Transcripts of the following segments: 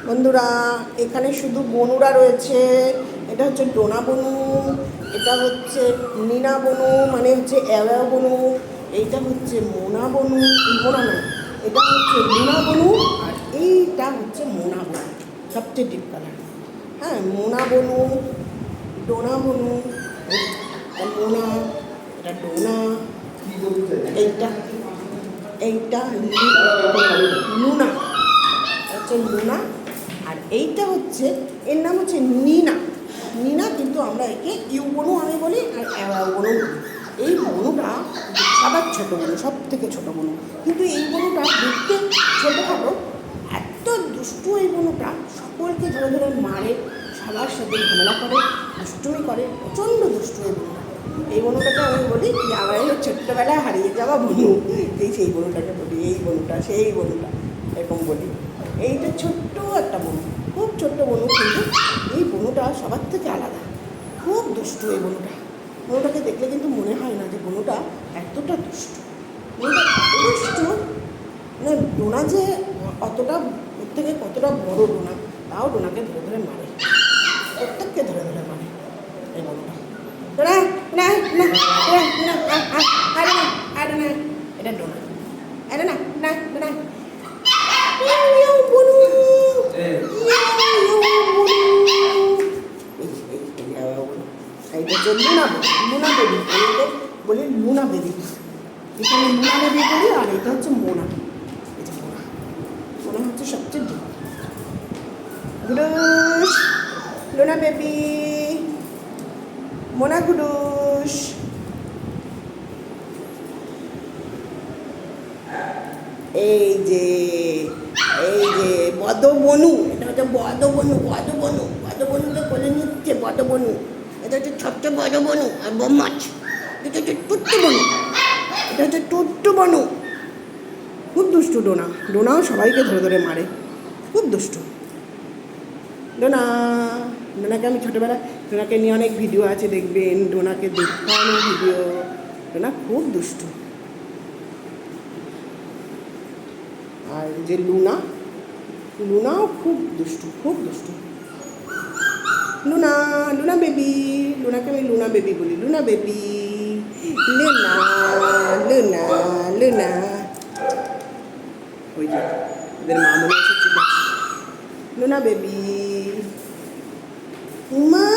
বন্ধুরা এখানে শুধু বনুরা রয়েছে। এটা হচ্ছে ডোনা বনু, এটা হচ্ছে নীনা বনু মানে হচ্ছে অ্যাওয়াও বনু, এইটা হচ্ছে মোনা বনু, মোনা না, এটা হচ্ছে লুনা বনু, আর এইটা হচ্ছে মোনা বনু, সবচেয়ে ডিপ কালার। হ্যাঁ, মোনা বনু, ডোনা বনু, মোনা, এটা ডোনা, এইটা এইটা লুনা, হচ্ছে লুনা, আর এইটা হচ্ছে এর নাম হচ্ছে নীনা। নীনা কিন্তু আমরা একে ইউ বনু আমি বলি আর অ্যাওয়াও বনু বলি। এই বনুটা সবার ছোটো বনু, সব থেকে ছোটো বনু, কিন্তু এই বনুটা দেখতে ছোটোখাটো, এত দুষ্টু এই বনুটা, সকলকে ধরে ধরে মারে, সবার সাথে ঝামেলা করে, দুষ্টুমি করে, প্রচণ্ড দুষ্টু এই বনুটা। এই বনুটাকে আমি বলি যে আমার এই ছোট্টবেলায় হারিয়ে যাওয়া বনু, সেই বনুটাকে বলি, এই বনুটা সেই বনুটা এরকম বলি। এইটা ছোট্ট একটা বনু, খুব ছোট্ট বনু, কিন্তু এই বনুটা সবার থেকে আলাদা, খুব দুষ্টু এই বনুটা। বনুটাকে দেখলে কিন্তু মনে হয় না যে বনুটা এতটা দুষ্টু। বনুটা এত দুষ্টু, মানে ডোনা যে অতটা ওর থেকে কতটা বড় ডোনা, তাও ডোনাকে ধরে ধরে মারে, প্রত্যেককে ধরে ধরে মারে এই বনুটা। ডোনা না না না আরে না আরে না, এটা ডোনা, আরে না না ডোনা, এইটা হচ্ছে লুনা, লুনা বেবি, এটাকে বলি লুনা বেবি, এখানে লুনা বেবি বলি, আর এটা হচ্ছে মোনা। এই যে মোনা, মোনা হচ্ছে সবচেয়ে ডিপ। গুডুস, লুনা বেবি, মোনা গুডুস। এই যে বদ বনু, এটা হচ্ছে বদ বনু, বদ বনু, বদ বনুকে কোলে নিচ্ছে বদ বনু। এটা হচ্ছে ছোট্ট বদ বনু আর বোমাছ। এটা হচ্ছে টুট্টু বনু, এটা হচ্ছে টুট্টু বনু। খুব দুষ্টু ডোনা, ডোনাও সবাইকে ধরে ধরে মারে, খুব দুষ্টু ডোনা। ডোনাকে আমি ছোটোবেলায়, ডোনাকে নিয়ে অনেক ভিডিও আছে, দেখবেন ডোনাকে দেখানো ভিডিও। ডোনা খুব দুষ্টু। আর যে লুনা, লুনাও খুব দুষ্টু, খুব দুষ্টু। লুনা, লুনা বেবি, লুনাকে আমি লুনা বেবি বলি, Luna baby, Luna, Luna, Luna. ওই যে ওদের মা মনে এসেছিল, লুনা বেবি। মা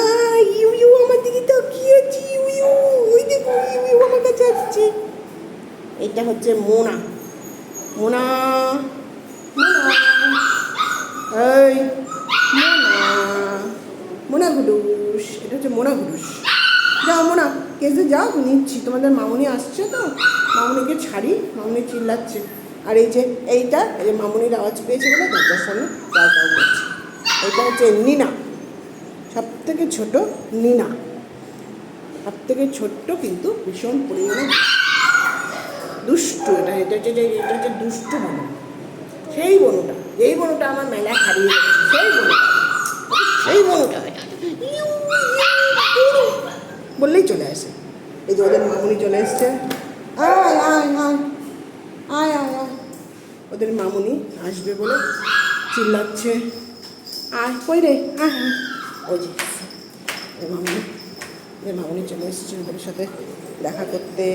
ইউ ইউ আমার দিকে তাকিয়েছি, ইউ ইউ, ওই দেখো ইউ ইউ আমার কাছে আসছে। এটা হচ্ছে মোনা, মোনা, মোনা, এই মোনা, মোনা গুডুস, এটা হচ্ছে মোনা গুডুস। যাও মোনা, কেসে যাও, নিচ্ছি, তোমাদের মামুনি আসছে তো, মামুনিকে ছাড়ি, মামুনি চিল্লাচ্ছে। আর এই যে এইটা, এই যে মামুনির আওয়াজ পেয়েছে বলে দরজার সামনে চাও চাও করছে। এইটা হচ্ছে নীনা, সব থেকে ছোটো নীনা, সব থেকে ছোট্ট, কিন্তু ভীষণ পরিমাণে দুষ্টু। এটা হচ্ছে দুষ্টু বনু, সেই বনুটা, যেই বনুটা আমার মেলায় হারিয়ে গেছে, সেই বনুটা, সেই বনুটা বললেই চলে আসে। এই যে ওদের মামুনি চলে এসছে, আয় আয় আয় আয় আয় আয়, ওদের মামুনি আসবে বলে চিল্লাচ্ছে, আয় কই রে, আয় আয়। ওই যে মামুনি, মামুনি চলে এসছে ওদের সাথে দেখা করতে।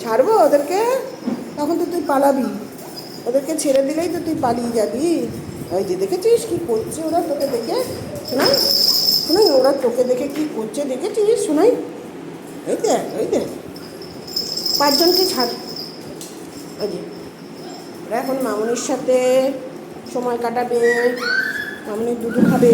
ছাড়বো ওদেরকে, তখন তো তুই পালাবি, ওদেরকে ছেড়ে দিলেই তো তুই পালিয়ে যাবি। ওই যে দেখেছিস কী করছে ওরা তোকে দেখে, শোনাই শোনাই, ওরা তোকে দেখে কী করছে দেখেছিস, শোনাই। এই দেখ, ওই দেখ, পাঁচজনকে ছাড়। ওই যে ওরা এখন মামুনির সাথে সময় কাটাবে, মামুনির দুধ খাবে।